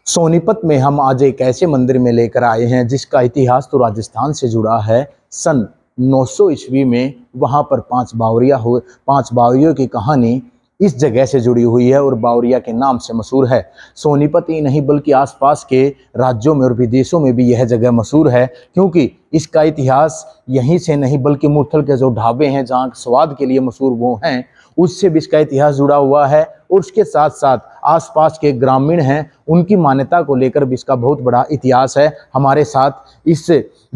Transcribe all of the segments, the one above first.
सोनीपत में हम आज एक ऐसे मंदिर में लेकर आए हैं जिसका इतिहास तो राजस्थान से जुड़ा है। सन 900 ईस्वी में वहाँ पर पांच बावरियों की कहानी इस जगह से जुड़ी हुई है और बावरिया के नाम से मशहूर है। सोनीपत ही नहीं बल्कि आसपास के राज्यों में और विदेशों में भी यह जगह मशहूर है, क्योंकि इसका इतिहास यहीं से नहीं बल्कि मुरथल के जो ढाबे हैं जहाँ स्वाद के लिए मशहूर वो हैं, उससे भी इसका इतिहास जुड़ा हुआ है। और उसके साथ साथ आसपास के ग्रामीण हैं, उनकी मान्यता को लेकर भी इसका बहुत बड़ा इतिहास है। हमारे साथ इस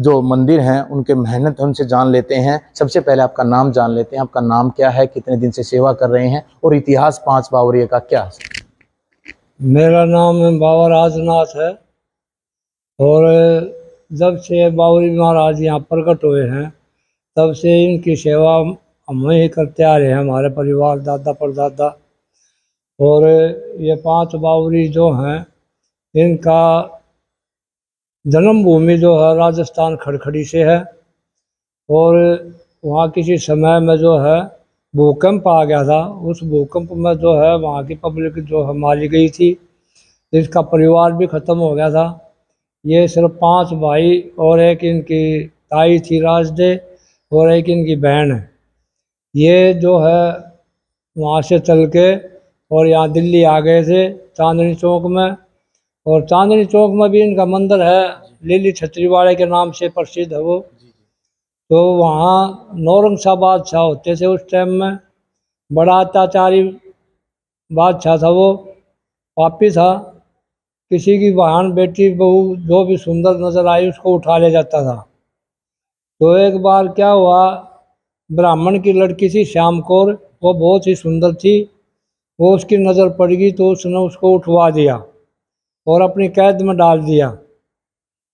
जो मंदिर हैं उनके मेहनत उनसे जान लेते हैं। सबसे पहले आपका नाम जान लेते हैं। आपका नाम क्या है, कितने दिन से सेवा कर रहे हैं और इतिहास पांच बावरिया का क्या है? मेरा नाम बाबा राजनाथ है और जब से बावरी महाराज यहाँ प्रकट हुए हैं तब से इनकी सेवा हम ही करते आ रहे हैं, हमारे परिवार दादा परदादा। और ये पांच बावरी जो हैं इनका जन्मभूमि जो है राजस्थान खड़खड़ी से है। और वहाँ किसी समय में जो है भूकंप आ गया था। उस भूकंप में जो है वहाँ की पब्लिक जो है मारी गई थी, इसका परिवार भी ख़त्म हो गया था। ये सिर्फ पांच भाई और एक इनकी ताई थी राजदे और एक इनकी बहन है। ये जो है वहाँ से चल के और यहाँ दिल्ली आ गए थे चांदनी चौक में। और चांदनी चौक में भी इनका मंदिर है, लिली छतरीवाड़े के नाम से प्रसिद्ध है वो। तो वहाँ नौरंगशाह बादशाह होते थे उस टाइम में, बड़ा अत्याचारी बादशाह था वो, पापी था। किसी की बहन बेटी बहू जो भी सुंदर नजर आई उसको उठा ले जाता था। तो एक बार क्या हुआ, ब्राह्मण की लड़की थी श्याम कौर, वो बहुत ही सुंदर थी। वो उसकी नज़र पड़ गई तो उसने उसको उठवा दिया और अपनी कैद में डाल दिया।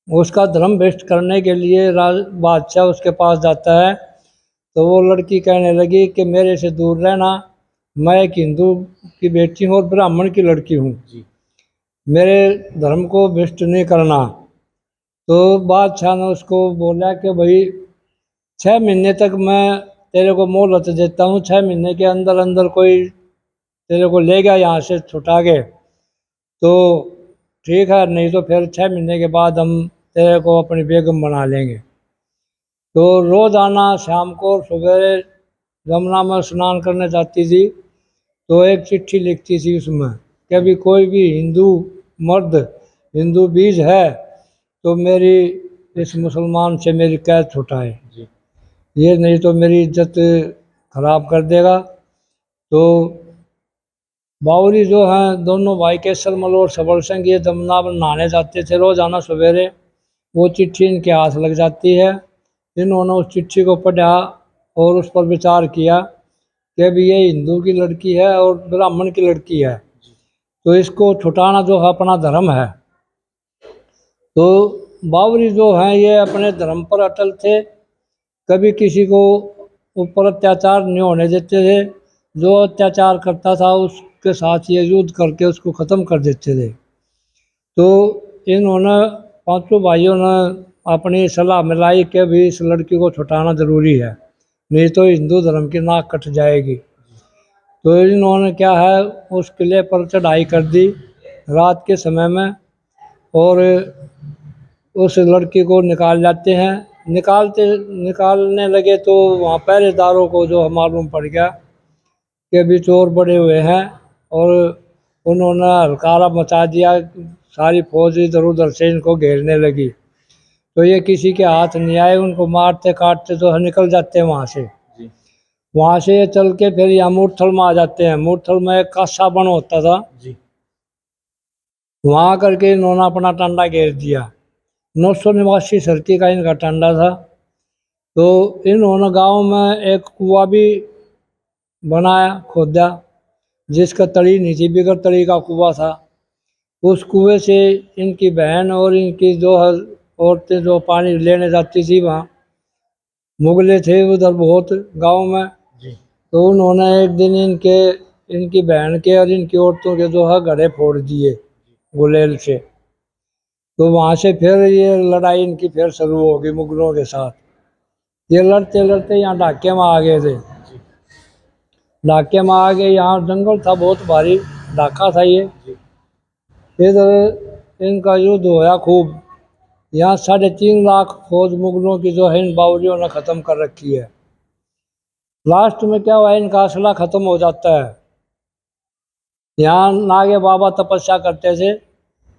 उसका धर्म भ्रष्ट करने के लिए बादशाह उसके पास जाता है तो वो लड़की कहने लगी कि मेरे से दूर रहना, मैं एक हिंदू की बेटी हूँ और ब्राह्मण की लड़की हूँ, मेरे धर्म को भ्रष्ट नहीं करना। तो बादशाह ने उसको बोला कि भाई 6 महीने तक मैं तेरे को मोहलत देता हूँ, 6 महीने के अंदर अंदर कोई तेरे को ले गया यहाँ से छुटा के तो ठीक है, नहीं तो फिर 6 महीने के बाद हम तेरे को अपनी बेगम बना लेंगे। तो रोज़ाना शाम को सवेरे यमुना में स्नान करने जाती थी तो एक चिट्ठी लिखती थी उसमें कि अभी कोई भी हिंदू मर्द हिंदू बीज है तो मेरी इस मुसलमान से मेरी कैद छुटाए, ये नहीं तो मेरी इज्जत खराब कर देगा। तो बावरी जो हैं दोनों भाई केसर मल और सबल सिंह ये जमुना में नहाने जाते थे रोजाना सवेरे। वो चिट्ठी इनके हाथ लग जाती है। इन्होंने उस चिट्ठी को पढ़ा और उस पर विचार किया कि अभी ये हिंदू की लड़की है और ब्राह्मण की लड़की है तो इसको छुटाना जो है अपना धर्म है। तो बावरी जो हैं ये अपने धर्म पर अटल थे, कभी किसी को ऊपर अत्याचार नहीं होने देते थे। जो अत्याचार करता था उसके साथ ये युद्ध करके उसको ख़त्म कर देते थे। तो इन्होंने पांचों भाइयों ने अपनी सलाह मिलाई कि भी इस लड़की को छुटाना ज़रूरी है, नहीं तो हिंदू धर्म की नाक कट जाएगी। तो इन्होंने क्या है उस किले पर चढ़ाई कर दी रात के समय में और उस लड़की को निकाल लाते हैं। निकालने लगे तो वहाँ पहरेदारों को जो मालूम पड़ गया कि भी चोर बड़े हुए हैं और उन्होंने हलकारा मचा दिया। सारी फौज इधर उधर से इनको घेरने लगी तो ये किसी के हाथ नहीं आए, उनको मारते काटते जो है निकल जाते हैं वहाँ से। वहाँ से ये चल के फिर यहाँ मूर्थल में आ जाते हैं। मूर्थल में एक कासा बन होता था, वहाँ करके इन्होंने अपना टांडा घेर दिया। 989 सरती का इनका टांडा था। तो इन्होंने गांव में एक कुआं भी बनाया, खोदा, जिसका तड़ी नहीं थी, बिगर तड़ी का कुआं था। उस कुएं से इनकी बहन और इनकी जो औरतें जो पानी लेने जाती थी, वहाँ मुगले थे उधर बहुत गांव में। तो उन्होंने एक दिन इनकी बहन के और इनकी औरतों के जो है घड़े फोड़ दिए गुलेल से। तो वहाँ से फिर ये लड़ाई इनकी फिर शुरू हो गई मुगलों के साथ। ये लड़ते लड़ते यहाँ ढाके में आ गए थे। ढाके में आ गए, यहाँ जंगल था बहुत भारी, ढाका था ये। इधर इनका युद्ध होया खूब। यहाँ 3.5 लाख फौज मुगलों की जो है इन बावरियों ने ख़त्म कर रखी है। लास्ट में क्या हुआ, इनका असला ख़त्म हो जाता है। यहाँ नागे बाबा तपस्या करते थे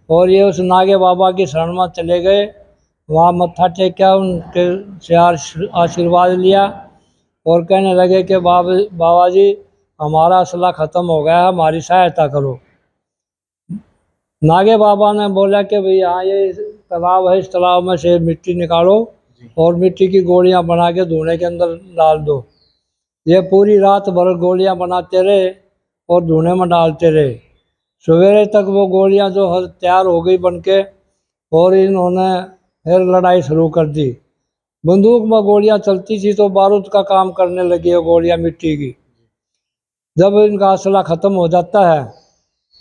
और ये उस नागे बाबा की शरण में चले गए। वहाँ मत्था टेका, उनके से आशीर्वाद लिया और कहने लगे कि बाबा जी हमारा असला ख़त्म हो गया है, हमारी सहायता करो। नागे बाबा ने बोला कि भाई यहाँ ये तालाब है, इस तालाब में से मिट्टी निकालो और मिट्टी की गोलियां बना के धुएं के अंदर डाल दो। ये पूरी रात भर गोलियां बनाते रहे और धुएं में डालते रहे। सवेरे तक वो गोलियां जो है तैयार हो गई बन के, और इन्होंने फिर लड़ाई शुरू कर दी। बंदूक में गोलियां चलती थी तो बारूद का काम करने लगी है गोलियां मिट्टी की। जब इनका असला ख़त्म हो जाता है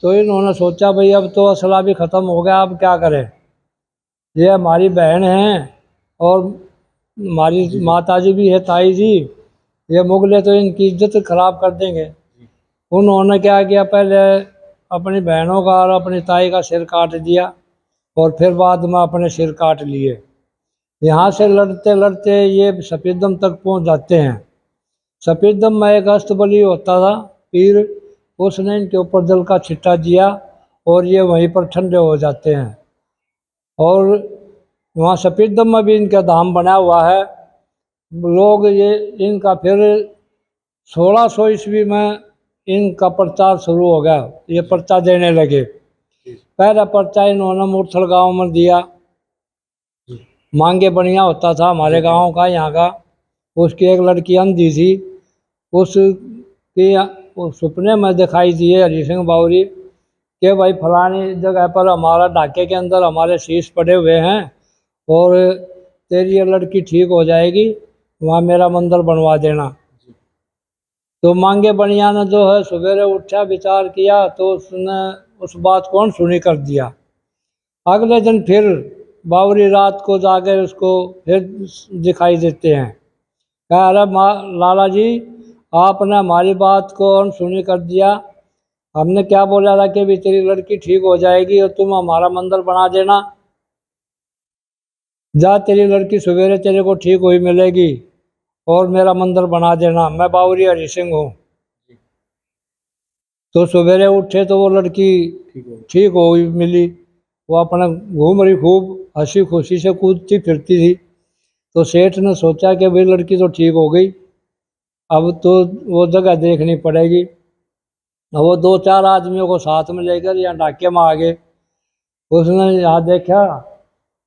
तो इन्होंने सोचा भाई अब तो असला भी ख़त्म हो गया, अब क्या करें। ये हमारी बहन हैं और हमारी माता जी भी है, ताई जी। ये मुगले तो इनकी इज्जत खराब कर देंगे। उन्होंने क्या किया, पहले अपनी बहनों का और अपनी ताई का सिर काट दिया और फिर बाद में अपने सिर काट लिए। यहाँ से लड़ते लड़ते ये सफेदम तक पहुँच जाते हैं। सफेदम में एक अस्तबली होता था पीर, उसने इनके ऊपर जल का छिट्टा दिया और ये वहीं पर ठंडे हो जाते हैं। और वहाँ सफेदम में भी इनका धाम बना हुआ है। लोग ये इनका फिर 1600 ईस्वी में इनका प्रचार शुरू हो गया। ये पर्चा देने लगे। पहला पर्चा इन्होंने मूर्थल गांव में दिया। मांगे बढ़िया होता था हमारे गांव का, यहाँ का। उसकी एक लड़की अंधी थी, उसकी उस सपने में दिखाई दिए हरि सिंह बावरी कि भाई फलानी जगह पर हमारा ढाके के अंदर हमारे शीश पड़े हुए हैं और तेरी ये लड़की ठीक हो जाएगी, वहाँ मेरा मंदिर बनवा देना। तो मांगे बढ़िया ने जो है सवेरे उठा, विचार किया तो उसने उस बात को अनसुनी कर दिया। अगले दिन फिर बावरी रात को जाकर उसको फिर दिखाई देते हैं। कहा अरे लाला जी, आपने हमारी बात को अनसुनी कर दिया। हमने क्या बोला था कि भी तेरी लड़की ठीक हो जाएगी और तुम हमारा मंदिर बना देना। जा, तेरी लड़की सवेरे तेरे को ठीक हुई मिलेगी और मेरा मंदिर बना देना। मैं बावरी हरि सिंह हूँ। तो सवेरे उठे तो वो लड़की ठीक हो गई मिली। वो अपना घूम रही, खूब हंसी खुशी से कूदती फिरती थी। तो सेठ ने सोचा कि भाई लड़की तो ठीक हो गई, अब तो वो जगह देखनी पड़ेगी। वो 2-4 आदमियों को साथ में लेकर यहाँ ढाके में आ गए। उसने यहाँ देखा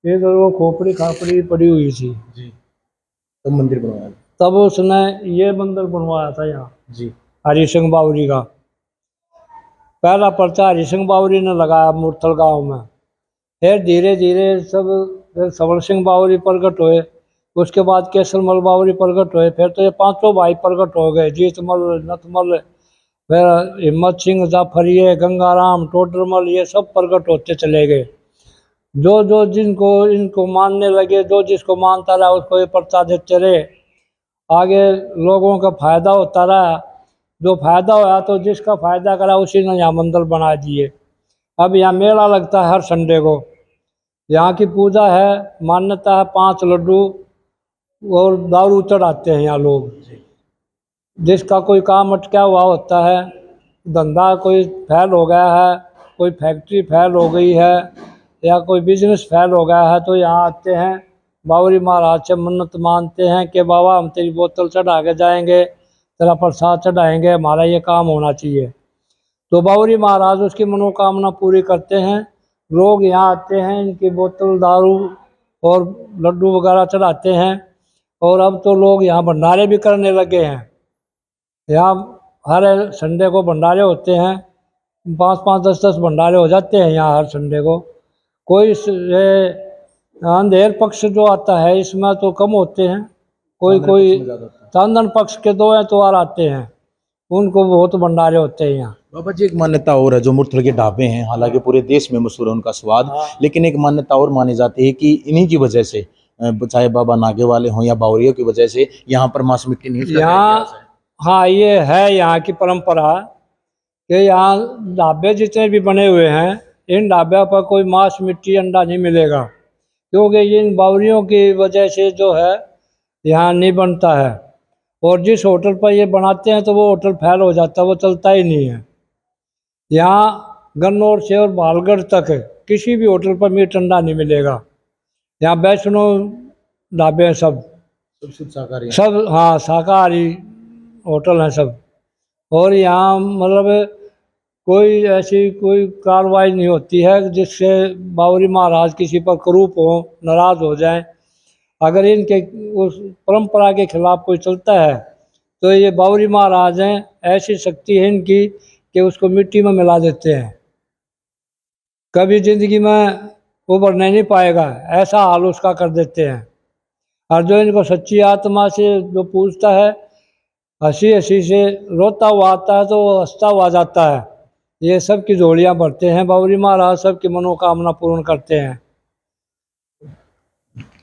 फिर वो खोपड़ी खापड़ी पड़ी हुई थी जी। तब मंदिर बनवाया। तब उसने ये मंदिर बनवाया था यहाँ जी। हरि सिंह बावरी का। पहला पर्चा हरि सिंह बावरी ने लगाया मूर्थल गांव में। फिर धीरे धीरे सब, फिर सबल सिंह बावरी प्रकट हुए, उसके बाद केसरमल बावरी प्रकट हुए। फिर तो ये 5 भाई प्रकट हो गए, जीतमल, नथमल, फिर हिम्मत सिंह, जाफरिए, गंगाराम, टोडरमल, ये सब प्रकट होते चले गए। जो जो जिनको इनको मानने लगे, जो जिसको मानता रहा उसको ये पर्चा देते रहे। आगे लोगों का फायदा होता रहा। जो फायदा हुआ तो जिसका फायदा करा उसी ने यहाँ मंदिर बना दिए। अब यहाँ मेला लगता है हर संडे को। यहाँ की पूजा है, मान्यता है 5 लड्डू और दारू चढ़ाते हैं यहाँ लोग। जिसका कोई काम अटका हुआ होता है, धंधा कोई फेल हो गया है, कोई फैक्ट्री फेल हो गई है या कोई बिजनेस फेल हो गया है, तो यहाँ आते हैं, बावरी महाराज से मन्नत मानते हैं कि बाबा हम तेरी बोतल चढ़ा के जाएंगे, तेरा प्रसाद चढ़ाएंगे, हमारा ये काम होना चाहिए। तो बावरी महाराज उसकी मनोकामना पूरी करते हैं। लोग यहाँ आते हैं, इनकी बोतल दारू और लड्डू वगैरह चढ़ाते हैं। और अब तो लोग यहाँ भंडारे भी करने लगे हैं। यहाँ हर संडे को भंडारे होते हैं, 5-5, 10-10 भंडारे हो जाते हैं यहाँ हर संडे को। कोई अंधेर पक्ष जो आता है इसमें तो कम होते हैं, कोई चांदन पक्ष के 2 एतवार आते हैं, उनको बहुत भंडारे होते हैं यहाँ। बाबा जी, एक मान्यता और है, जो मूर्थल के ढाबे हैं हालांकि पूरे देश में मशहूर है उनका स्वाद, लेकिन एक मान्यता और मानी जाती है कि इन्हीं की वजह से, चाहे बाबा नागे वाले हों या बावरियों की वजह से, यहाँ पर मांस मिट्टी नहीं उसका यहाँ हाँ, ये है यहाँ की परंपरा कि यहाँ ढाबे जितने भी बने हुए हैं इन ढाबे पर कोई मांस मिट्टी अंडा नहीं मिलेगा, क्योंकि इन बावरियों की वजह से जो है यहाँ नहीं बनता है। और जिस होटल पर ये बनाते हैं तो वो होटल फेल हो जाता है, वो चलता ही नहीं है। यहाँ गन्नौर से और बालगढ़ तक किसी भी होटल पर मीट अंडा नहीं मिलेगा। यहाँ वैष्णो ढाबे हैं सब, शुद्ध शाकाहारी सब हाँ शाकाहारी होटल हैं सब। और यहाँ मतलब कोई ऐसी कोई कार्रवाई नहीं होती है जिससे बावरी महाराज किसी पर क्रूप हो, नाराज़ हो जाएं। अगर इनके उस परंपरा के खिलाफ कोई चलता है तो ये बावरी महाराज हैं, ऐसी शक्ति है इनकी कि उसको मिट्टी में मिला देते हैं, कभी ज़िंदगी में उभरने नहीं पाएगा, ऐसा हाल उसका कर देते हैं। और जो इनको सच्ची आत्मा से जो पूछता है, हंसी हंसी से रोता हुआ आता है तो वो हंसता हुआ जाता है। ये सब की झोलियाँ भरते हैं बावरी महाराज, सब की मनोकामना पूर्ण करते हैं।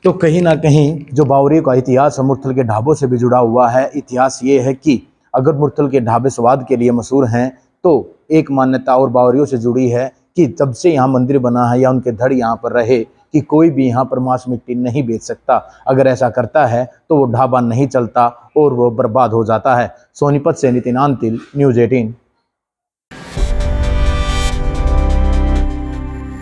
तो कहीं ना कहीं जो बावरी का इतिहास है मुरथल के ढाबों से भी जुड़ा हुआ है। इतिहास ये है कि अगर मुरथल के ढाबे स्वाद के लिए मशहूर हैं तो एक मान्यता और बावरियों से जुड़ी है कि जब से यहाँ मंदिर बना है या उनके धड़ यहाँ पर रहे कि कोई भी यहाँ पर मांस मिट्टी नहीं बेच सकता। अगर ऐसा करता है तो वो ढाबा नहीं चलता और वो बर्बाद हो जाता है। सोनीपत से नितिन अंतिल, न्यूज़ 18।